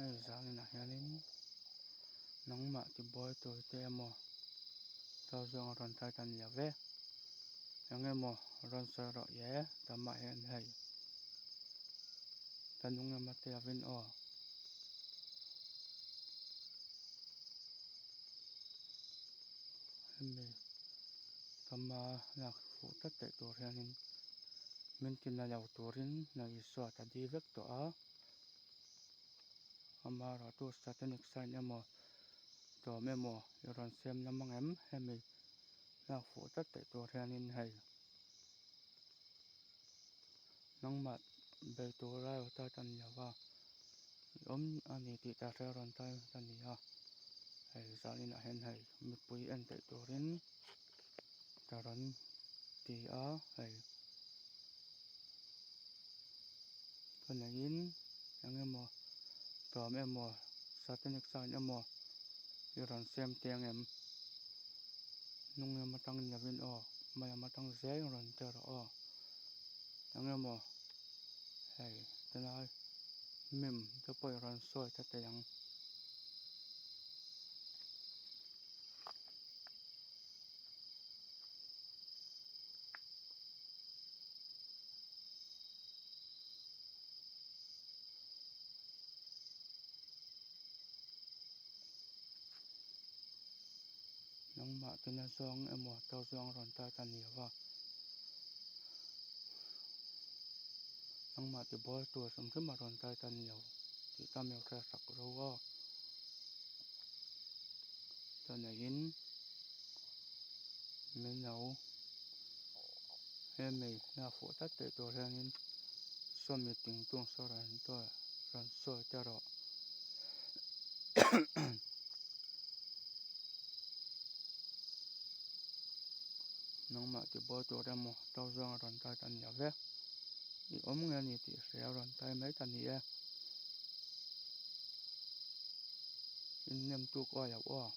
hei zalin a hianin nangmah ti bawi tur te emaw tau zawng a rawn tlar tan nia ve engemaw rawn sawi rawh ye tamah hian hei tanung ema te avin aw hemi kama lak fuh tak te tur hianin min tin a lo turin na isua ta di vek tawh a ama rahtu satanic sign emaw tawm emaw i rawn siam na mang em hemi lak fuh tak te tur hianin hei nangmah bei tur lai aw tar tan nia wa ni awm ani tih ta hre rawn tar tan ni a hei zalin ah hian hei mipui en teh turin ta rawn ti a hei panein engemaw tawm emaw satanic sign emaw i rawn siam tiang em nung ema tang ni avin aw mai ama tang zeng rawn ter aw engemaw hei tilai mim te pawh i rawn sawi theiang nangmah tina zawng emaw tau zawng rawn tar tan ni awa nangmah ti bawi tur hrimhrim a rawn tar tan ni aw tih tami hre sak ro a tanein mino hemi lak fuh tak te tur hianin sawmi tingtung saw rawn sawi ter aw nangmah ti bawi tur emaw tau zawng a rawn tar tan nia ve ni awm nge ni tih hriat rawn tar mai tan ni e innem tuk aw aw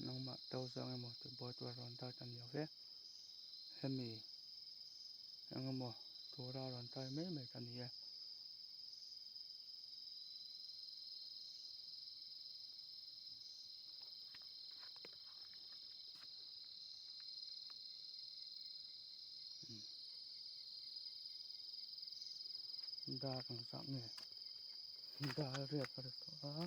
nangmah tau zawng emaw ti bawi tur a rawn tar tan nia ve hemi engemaw tura rawn tar mai mai tan ni e dar ang sak nge dar riat a ri tawh a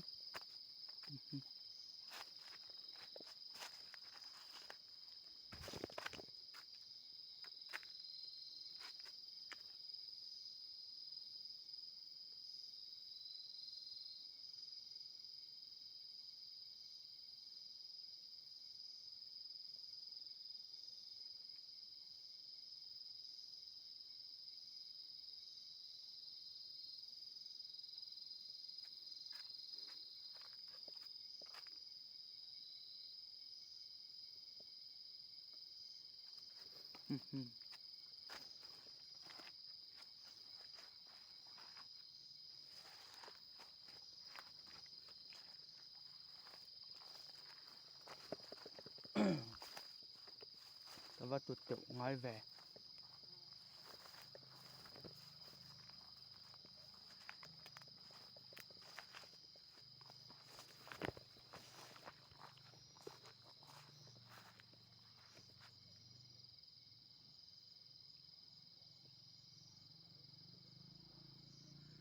tava tut teuh ngai ve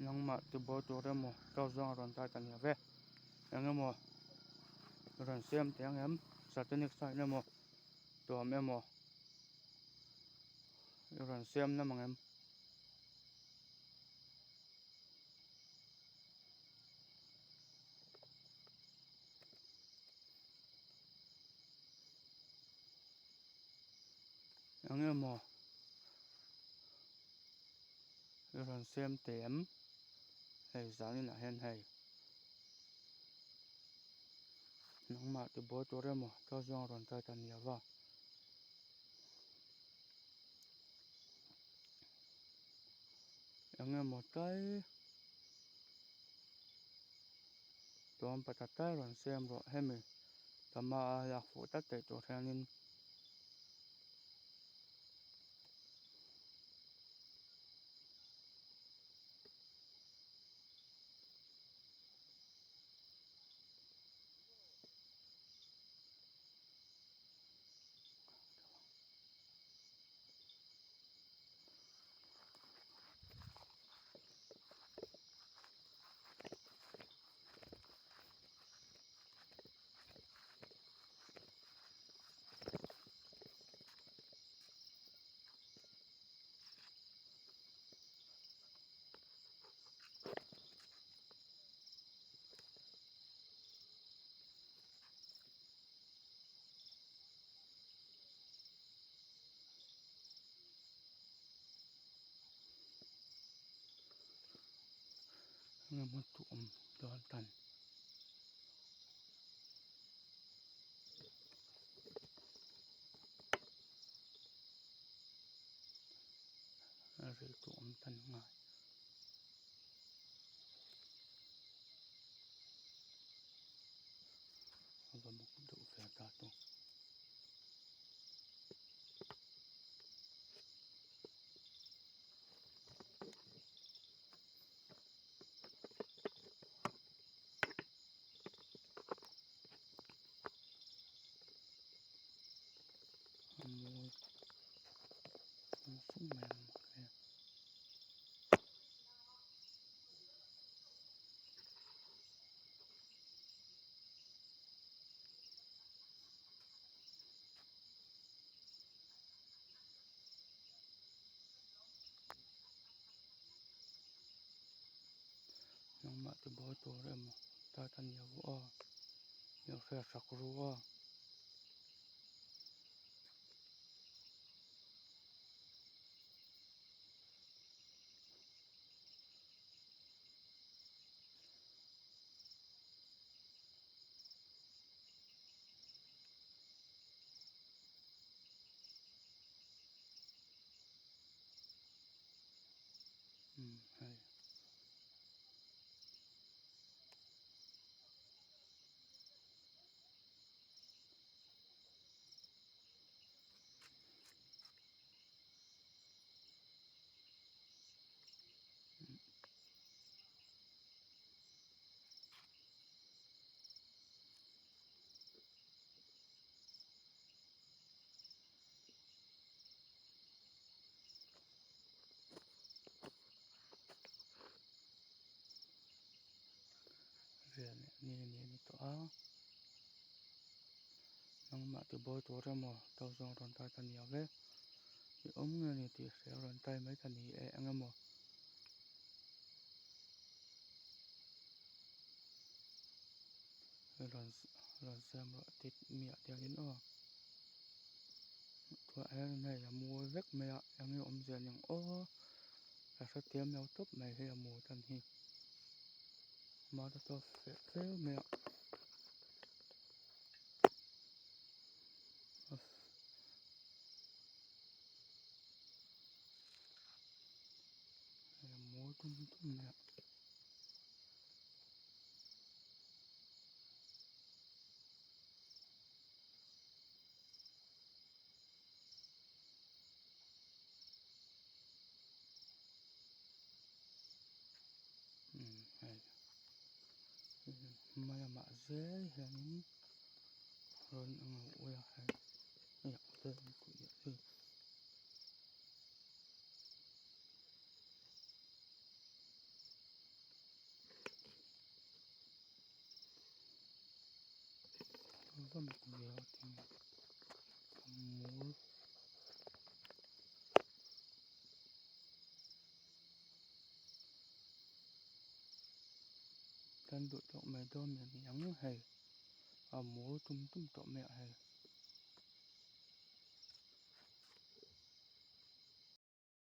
nangmah ti bawi tur emaw tau zawng a rawn tar tan nia ve engemaw rawn siam tiang em satanic sign emaw tawm emaw i rawn siam na mang em engemaw i rawn siam te em hei zalin ah hian hei nangma ti boy toremo tawjong ron tai tan yawa engemaw tai tom patatai ron sem ro hemi tama yak fu ta te to thangin engemaw tuam don tan ari tuam tan ngai abamuk du fe ta to amoi sum mem ke nangma ti boy toremo tai tan yawa yo fe sakruwa hay rian ni to a nangma ti boy toremo tawjong ron tai tan yawe i nge ni ti se ron tai mai tan hi e engemaw ron sem ro tit mi tiangin o tua er nei amu vek maya engi om zianing o sa tiam nau top mai he amu tan hi ma ta to fe maya amu tum maya hay maya ma ze hianin ron anga uya hay ya te ku ya hi vam ku ya ting amu tan du to mai do mi yang hay amu tum to me hay